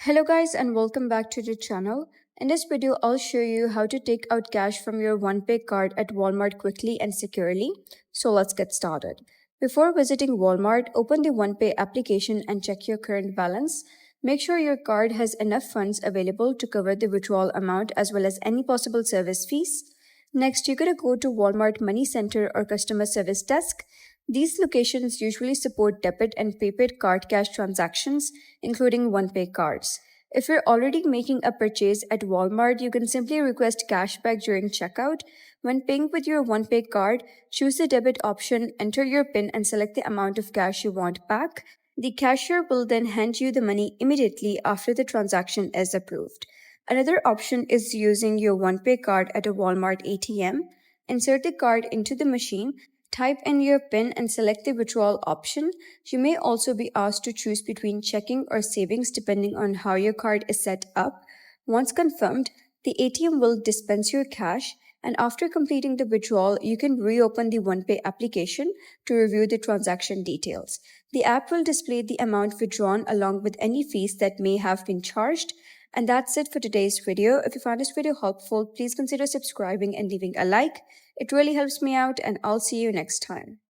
Hello guys and welcome back to the channel. In this video, I'll show you how to take out cash from your OnePay card at Walmart quickly and securely. So let's get started. Before visiting Walmart, open the OnePay application and check your current balance. Make sure your card has enough funds available to cover the withdrawal amount as well as any possible service fees. Next, you're going to go to Walmart Money Center or Customer Service Desk. These locations usually support debit and prepaid card cash transactions, including OnePay cards. If you're already making a purchase at Walmart, you can simply request cashback during checkout. When paying with your OnePay card, choose the debit option, enter your PIN, and select the amount of cash you want back. The cashier will then hand you the money immediately after the transaction is approved. Another option is using your OnePay card at a Walmart ATM. Insert the card into the machine, type in your PIN, and select the withdrawal option. You may also be asked to choose between checking or savings depending on how your card is set up. Once confirmed, the ATM will dispense your cash, and after completing the withdrawal, you can reopen the OnePay application to review the transaction details. The app will display the amount withdrawn along with any fees that may have been charged. And that's it for today's video. If you found this video helpful, please consider subscribing and leaving a like. It really helps me out, and I'll see you next time.